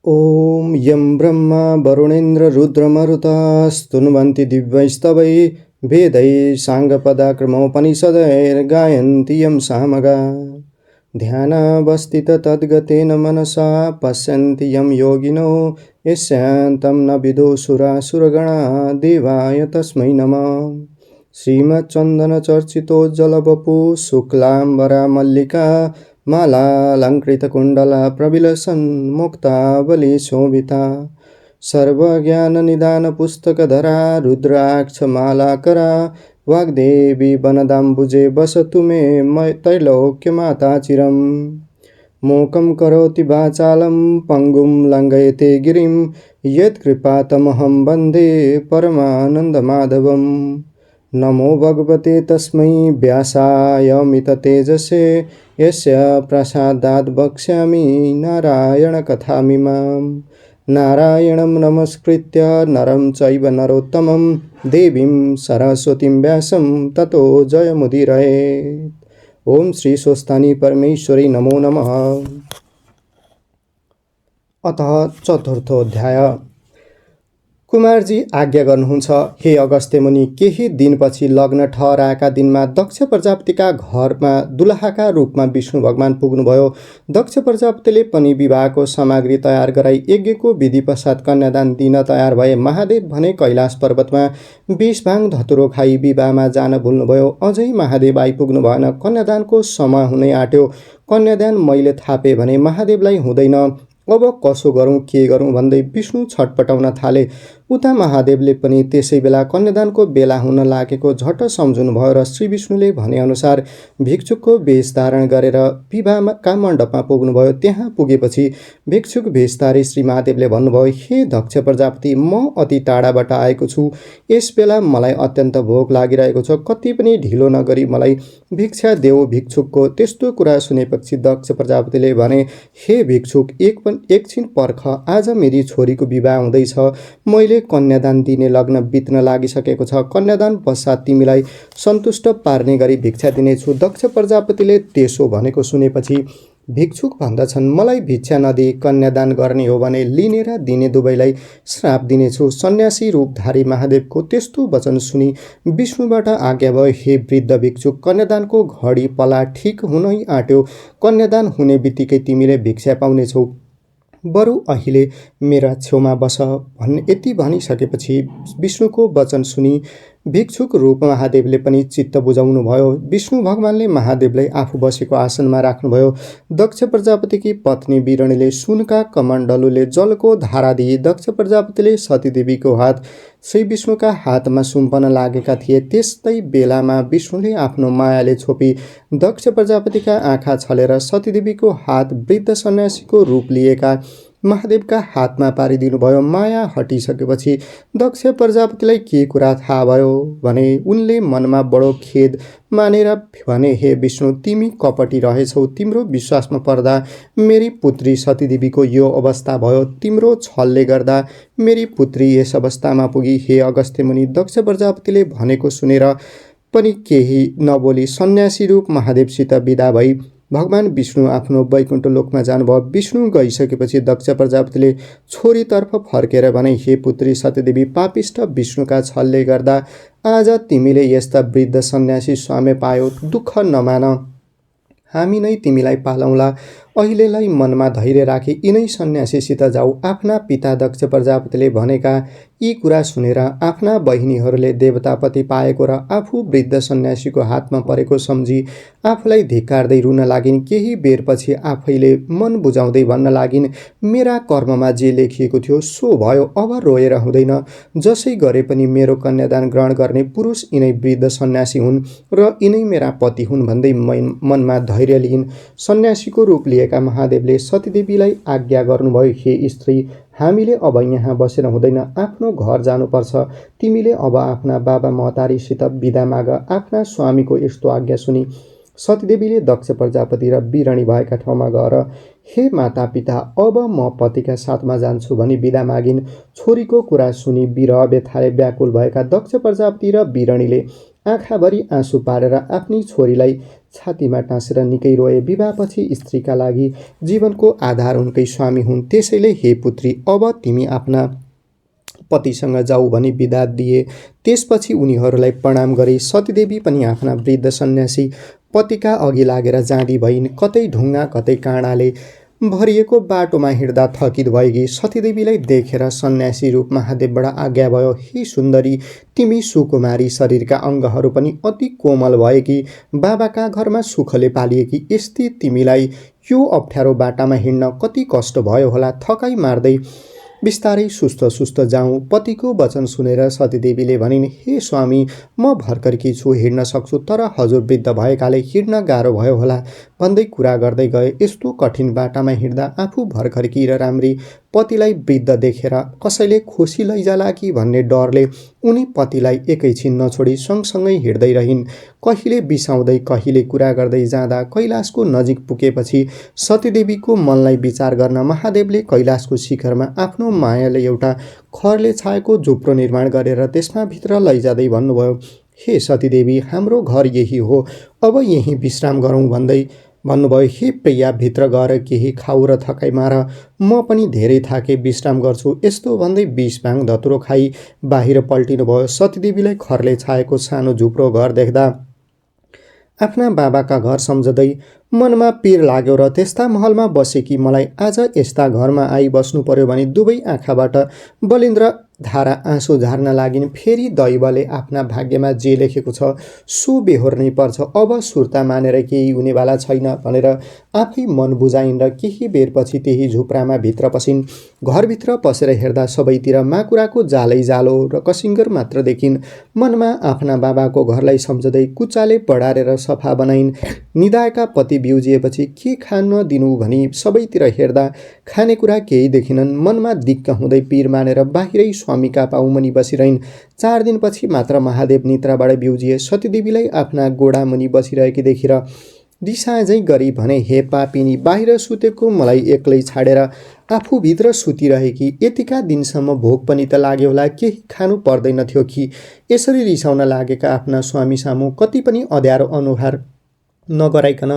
ॐ यं ब्रह्मा वरुणेन्द्र रुद्रमरुतः स्तुन्वन्ति दिव्यैस्तवै वेदैः साङ्गपदाक्रमोपनिषदैर्गायन्ति यं सामगा ध्यानावस्थित तद्गतेन मनसा पश्यन्ति यं योगिनो यस्यान्तं न विदुषुरासुरगणा देवाय तस्मै नमः। श्रीमच्चन्दनचर्चितोज्ज्वलवपु शुक्लाम्बरा मल्लिका मालालङ्कृतकुण्डला प्रविलसन्मुक्तावलीशोभिता सर्वज्ञाननिदानपुस्तकधरा रुद्राक्षमालाकरा वाग्देवी वनदाम्बुजे वसतु मे त्रैलोक्यमाता चिरम्। मूकं करोति वाचालं पङ्गुं लङ्घयते गिरिं यत्कृपातमहं वन्दे परमानन्दमाधवम्। नमो भगवते तस्मै व्यासायमिततेजसे यस्य प्रसादात् वक्ष्यामि नारायणकथामिमाम्। नारायणं नमस्कृत्य नरं चैव नरोत्तमं देवीं सरस्वतीं व्यासं ततो जयमुदीरयेत्। ओम श्री स्वस्थानी परमेश्वरी नमो नमः। अतः चतुर्थोऽध्याय। कुमारजी आज्ञा गर्नुहुन्छ, हे अगस्त्य मुनि, केही दिनपछि लग्न ठहराएका दिनमा दक्ष प्रजापतिका घरमा दुलहाका रूपमा विष्णु भगवान पुग्नुभयो। दक्ष प्रजापतिले पनि विवाहको सामग्री तयार गराई यज्ञको विधि पश्चात कन्यादान दिन तयार भए। महादेव भने कैलाश पर्वतमा विष भाङ धतुरो खाई विवाहमा जान भुल्नुभयो। अझै महादेव आइपुग्नु भएन। कन्यादानको समय हुनै आँट्यो। कन्यादान मैले थापे भने महादेवलाई हुँदैन। अब कसो गरौँ, के गरौँ भन्दै विष्णु छटपटाउन थाले। उता महादेवले पनि त्यसै बेला कन्यादानको बेला हुन लागेको झट्ट सम्झुनु भयो र श्री विष्णुले भनेअनुसार भिक्षुकको वेश धारण गरेर विवाहका मण्डपमा पुग्नुभयो। त्यहाँ पुगेपछि भिक्षुक वेशधारी श्री महादेवले भन्नुभयो, हे दक्ष प्रजापति, म अति टाढाबाट आएको छु। यस बेला मलाई अत्यन्त भोक लागिरहेको छ। कति पनि ढिलो नगरी मलाई भिक्षा देऊ। भिक्षुकको त्यस्तो कुरा सुनेपछि दक्ष प्रजापतिले भने, हे भिक्षुक, एकछिन पर्ख। आज मेरी छोरीको विवाह हुँदैछ। मैले कन्यादान दिने लग्न बित्न लागिसकेको छ। कन्यादान पश्चात तिमीलाई सन्तुष्ट पार्ने गरी भिक्षा दिनेछु। दक्ष प्रजापतिले त्यसो भनेको सुनेपछि भिक्षुक भन्दछन्, मलाई भिक्षा नदिई कन्यादान गर्ने हो भने लिने र दिने दुवैलाई श्राप दिनेछु। सन्यासी रूपधारी महादेवको त्यस्तो वचन सुनि विष्णुबाट आज्ञा भयो, हे वृद्ध भिक्षुक, कन्यादानको घडी पला ठिक हुनै आँट्यो। कन्यादान हुने बित्तिकै तिमीले भिक्षा पाउनेछौ। बरु अहिले मेरा छेउमा बस। यति भनिसकेपछि विष्णुको वचन सुनि भिक्षुक रूप महादेवले पनि चित्त बुझाउनु भयो। विष्णु भगवानले महादेवलाई आफू बसेको आसनमा राख्नुभयो। दक्ष प्रजापतिकी पत्नी बिरणीले सुनका कमण्डलुले जलको धारा दिए। दक्ष प्रजापतिले सतीदेवीको हात श्री विष्णुका हातमा सुम्पन लागेका थिए। त्यस्तै बेलामा विष्णुले आफ्नो मायाले छोपी दक्ष प्रजापतिका आँखा छलेर सतीदेवीको हात वृद्ध सन्यासीको रूप लिएका महादेवका हातमा पारिदिनुभयो। माया हटिसकेपछि दक्ष प्रजापतिलाई के कुरा थाहा भयो भने उनले मनमा बडो खेद मानेर भने, हे विष्णु, तिमी कपटी रहेछौ। तिम्रो विश्वासमा पर्दा मेरी पुत्री सतीदेवीको यो अवस्था भयो। तिम्रो छलले गर्दा मेरी पुत्री यस अवस्थामा पुगी। हे अगस्त्य मुनि, दक्ष प्रजापतिले भनेको सुनेर पनि केही नबोली सन्यासी रूप महादेवसित विदा भई भगवान विष्णु आफ्नो वैकुण्ठ लोकमा जानुभयो। विष्णु गइसकेपछि दक्ष प्रजापतिले छोरीतर्फ फर्केर भने, हे पुत्री सतीदेवी, पापिष्ट विष्णुका छलले गर्दा आज तिमीले यस्ता वृद्ध सन्यासी स्वामी पायो। दुःख नमान, हामी नै तिमीलाई पालौँला। अहिलेलाई मनमा धैर्य राखी यिनै सन्यासीसित जाऊ। आफ्ना पिता दक्ष प्रजापतिले भनेका यी कुरा सुनेर आफ्ना बहिनीहरूले देवतापति पाएको र आफू वृद्ध सन्यासीको हातमा परेको सम्झी आफूलाई धिक्कार्दै रुन लागिन्। केही बेरपछि आफैले मन बुझाउँदै भन्न लागिन्, मेरा कर्ममा जे लेखिएको थियो सो भयो। अब रोएर हुँदैन। जसै गरे पनि मेरो कन्यादान ग्रहण गर्ने पुरुष यिनै वृद्ध सन्यासी हुन् र यिनै मेरा पति हुन् भन्दै मनमा धैर्य लिइन्। सन्यासीको रूप लिएका महादेवले सतीदेवीलाई आज्ञा गर्नुभयो, हे स्त्री, हामीले अब यहाँ बसेर हुँदैन। आफ्नो घर जानुपर्छ। तिमीले अब आफ्ना बाबा महतारीसित बिदा माग। आफ्ना स्वामीको यस्तो आज्ञा सुनि सतीदेवीले दक्ष प्रजापति र बिरणी भएका ठाउँमा गएर, हे माता पिता, अब म पतिका साथमा जान्छु भनी बिदा मागिन्। छोरीको कुरा सुनि विरह व्यथाले व्याकुल भएका दक्ष प्रजापति र बिरणीले आँखाभरि आँसु पारेर आफ्नी छोरीलाई छातीमा टाँसेर निकै रोए। विवाहपछि स्त्रीका लागि जीवनको आधार उनकै स्वामी हुन्, त्यसैले हे पुत्री, अब तिमी आफ्ना पतिसँग जाऊ भनी बिदा दिए। त्यसपछि उनीहरूलाई प्रणाम गरी सतीदेवी पनि आफ्ना वृद्ध सन्यासी पतिका अघि लागेर जाँदी भइन्। कतै ढुङ्गा कतै काँडाले भरिएको बाटोमा हिँड्दा थकित भएकी सतीदेवीलाई देखेर सन्यासी रूप महादेवबाट आज्ञा भयो, हे सुन्दरी, तिमी सुकुमारी, शरीरका अङ्गहरू पनि अति कोमल भएकी, बाबाका घरमा सुखले पालिएकी, यस्तै तिमीलाई यो अप्ठ्यारो बाटामा हिँड्न कति कष्ट भयो होला। थकाइ मार्दै बिस्तारै सुस्त सुस्त जाउँ। पतिको वचन सुनेर सतीदेवीले भनिन्, हे स्वामी, म भर्खरकी छु, हिँड्न सक्छु, तर हजुर वृद्ध भएकाले हिँड्न गाह्रो भयो होला भन्दै कुरा गर्दै गए। यस्तो कठिन बाटामा हिँड्दा आफू भर्खरकी र राम्री पतिलाई वृद्ध देखेर कसैले खोसी लैजाला कि भन्ने डरले उनी पतिलाई एकैछिन नछोडी सँगसँगै हिँड्दै रहिन्। कहिले बिसाउँदै कहिले कुरा गर्दै जाँदा कैलाशको नजिक पुगेपछि सतीदेवीको मनलाई विचार गर्न महादेवले कैलाशको शिखरमा आफ्नो मायाले एउटा खरले छाएको झुप्रो निर्माण गरेर त्यसमा भित्र लैजाँदै भन्नुभयो, हे सतीदेवी, हाम्रो घर यही हो, अब यही विश्राम गरौँ भन्दै भन्नुभयो। हे प्रिया, भित्र गएर केही खाऊ र थकाइ मार, म पनि धेरै थाके, विश्राम गर्छु। यस्तो भन्दै विष भाङ धतुरो खाई बाहिर पल्टिनु भयो। सतीदेवीलाई खरले छाएको सानो झुप्रो घर देख्दा आफ्ना बाबाका घर सम्झँदै मनमा पीर लाग्यो र त्यस्ता महलमा बसेकी मलाई आज यस्ता घरमा आई बस्नु पर्यो भने दुवै आँखाबाट बलिन्द्र धारा आँसु झार्न लागिन्। फेरि दैवले आफ्ना भाग्यमा जे लेखेको छ सो बेहोर्नै पर्छ, अब सुर्ता मानेर केही हुनेवाला छैन भनेर आफै मन बुझाइन् र केही बेरपछि त्यही झुप्रामा भित्र पसिन्। घरभित्र पसेर हेर्दा सबैतिर माकुराको जालै जालो र कसिङ्गर मात्र देखिन्। मनमा आफ्ना बाबाको घरलाई सम्झँदै कुचाले बढारेर सफा बनाइन्। निदाएका पति बिउजिएपछि के खान दिनु भनी सबैतिर हेर्दा खानेकुरा केही देखिनन्। मनमा दिक्क हुँदै पीर मानेर बाहिरै स्वामीका पाउमुनि बसिरहन्। 4 दिनपछि मात्र महादेव निद्राबाट बिउजिए। सतीदेवीलाई आफ्ना गोडामुनि बसिरहेकी देखेर रिसाझै गरी भने, हे पापिनी, बाहिर सुतेको मलाई एक्लै छाडेर आफूभित्र सुतिरहेकी, यतिका दिनसम्म भोक पनि त लाग्यो होला, केही खानु पर्दैनथ्यो कि? यसरी रिसाउन लागेका आफ्ना स्वामी सामु कति पनि अँध्यारो अनुहार नगराइकन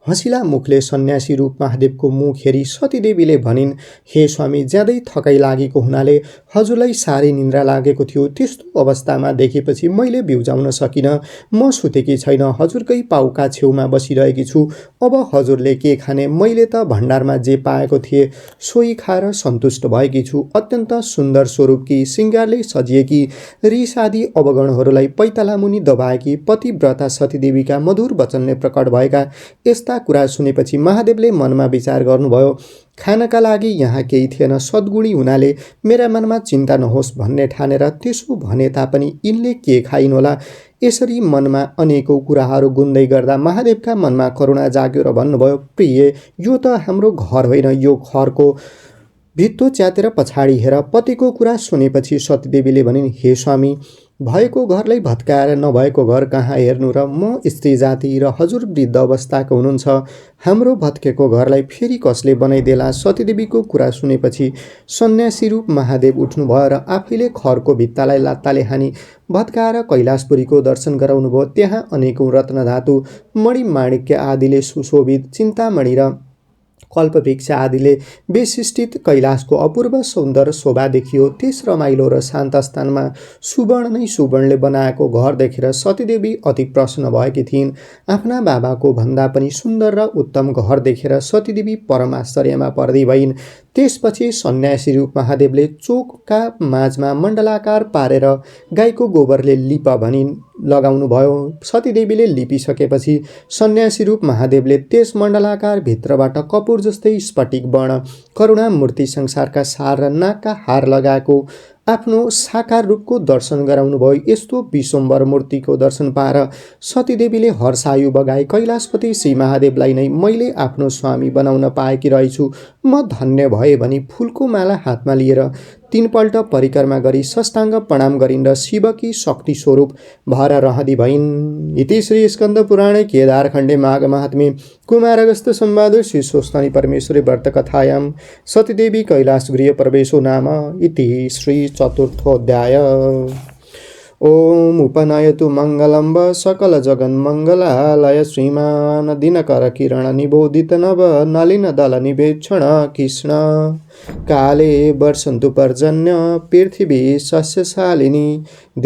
हँसिला मुखले सन्यासी रूप महादेवको मुख हेरी सतीदेवीले भनिन्, हे स्वामी, ज्यादै थकाइ लागेको हुनाले हजुरलाई साह्रै निन्द्रा लागेको थियो। त्यस्तो अवस्थामा देखेपछि मैले बिउजाउन सकिनँ। म सुतेकी छैन, हजुरकै पाउका छेउमा बसिरहेकी छु। अब हजुरले के खाने? मैले त भण्डारमा जे पाएको थिएँ सोही खाएर सन्तुष्ट भएकी छु। अत्यन्त सुन्दर स्वरूपकी, सिङ्गारले सजिएकी, रिस आदि अवगुणहरूलाई पैतालामुनि दबाएकी पतिव्रता सतीदेवीका मधुर वचनले प्रकट भएका यस्ता कुरा सुनेपछि महादेवले मनमा विचार गर्नुभयो, खानका लागि यहाँ केही थिएन, सद्गुणी हुनाले मेरा मनमा चिन्ता नहोस् भन्ने ठानेर त्यसो भने तापनि यिनले के खाइन् होला? यसरी मनमा अनेकौं कुराहरू गुन्दै गर्दा महादेवका मनमा करुणा जाग्यो र भन्नुभयो, प्रिय, यो त हाम्रो घर होइन, यो खरको भित्तो च्यातेर पछाडि हेर। पतिको कुरा सुनेपछि सतीदेवीले भनिन्, हे स्वामी, भएको घरलाई भत्काएर नभएको घर कहाँ हेर्नु र? म स्त्री जाति र हजुर वृद्ध अवस्थाको हुनुहुन्छ, हाम्रो भत्केको घरलाई फेरि कसले बनाइदेला? सतीदेवीको कुरा सुनेपछि सन्यासी रूप महादेव उठ्नुभयो र आफैले खरको भित्तालाई लात्ताले हानी भत्काएर कैलाशपुरीको दर्शन गराउनुभयो। त्यहाँ अनेकौं रत्नधातु, मणिमाणिक्य आदिले सुशोभित चिन्तामणि र कल्पवृक्ष आदिले विशिष्टित कैलाशको अपूर्व सुन्दर शोभा देखियो। त्यस रमाइलो र शान्त स्थानमा सुवर्ण नै सुवर्णले बनाएको घर देखेर सतीदेवी अति प्रसन्न भएकी थिइन्। आफ्ना बाबाको भन्दा पनि सुन्दर र उत्तम घर देखेर सतीदेवी परम आश्चर्यमा पर्दै भइन्। त्यसपछि सन्यासी रूप महादेवले चोकका माझमा मण्डलाकार पारेर गाईको गोबरले लिप भनी लगाउनु भयो। सतीदेवीले लिपिसकेपछि सन्यासी रूप महादेवले त्यस मण्डलाकार भित्रबाट कपूर जस्तै स्फटिक वर्ण करुणामूर्ति, संसारका सार र नागका हार लगाएको आफ्नो साकार रूपको दर्शन गराउनु भयो। यस्तो विश्वम्भर मूर्तिको दर्शन पाएर सतीदेवीले हर्षायु बगाए। कैलाशपति श्री महादेवलाई नै मैले आफ्नो स्वामी बनाउन पाएकी रहेछु, म धन्य भए भनी फूलको माला हातमा लिएर 3 पल्ट परिक्रमा गरी साष्टाङ्ग प्रणाम गरिन् र शिवकी शक्ति स्वरूप भएर रहँदी भइन्। इति श्री स्कन्द पुराणे केदारखण्डे माघ महात्म्ये कुमारगस्त्य संवादे श्री स्वस्तानी परमेश्वरी व्रत कथायां सतीदेवी कैलाश गृह प्रवेशो नाम इति श्री चतुर्थोऽध्याय। ओम उपनयतु मङ्गलम्ब सकलजगन्मङ्गलालय श्रीमान दिनकर किरण निबोधित नव नलिन दल निवेक्षण कृष्ण काले वर्षन्तु पर्जन्य पृथिवी सस्यशालिनी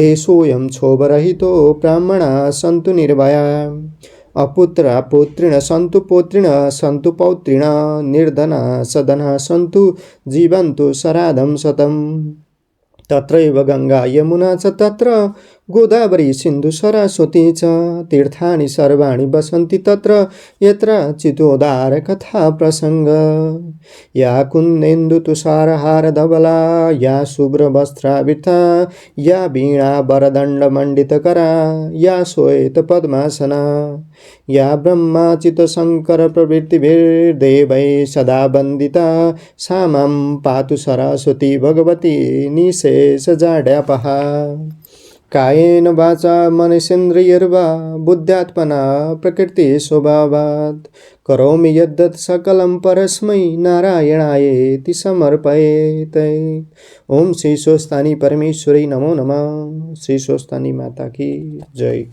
देशोऽयं क्षोभरहितो ब्राह्मणा सन्तु निर्भया अपुत्रा पुत्रिण सन्तु पौत्रिण सन्तु पौत्रिण निर्धना सदना सन्तु जीवन्तु शराधं शतम् तत्रैव गङ्गा यमुना च तत्र गोदावरी सिन्धु सरस्वती च तीर्थानि सर्वाणि वसन्ति तत्र यत्र चितोदार कथा प्रसङ्ग या कुन्देन्दु तुषारहार धवला या शुभ्रवस्त्रावृता या वीणा वरदण्डमण्डितकरा या श्वेत पद्मासना या ब्रह्माचित शङ्कर प्रवृत्तिभिर्देवैः सदा वन्दिता सा मां पातु सरस्वती भगवती निशेषजाड्यापहा कायेन वाचा मनसेन्द्रियैर्वा बुद्ध्यात्मना प्रकृतिस्वभावात् करोमि यद्यत् सकलं परस्मै नारायणायेति समर्पयेत्। ओम श्री स्वस्तानी परमेश्वरी नमो नमः। श्री स्वस्तानी माता की जय।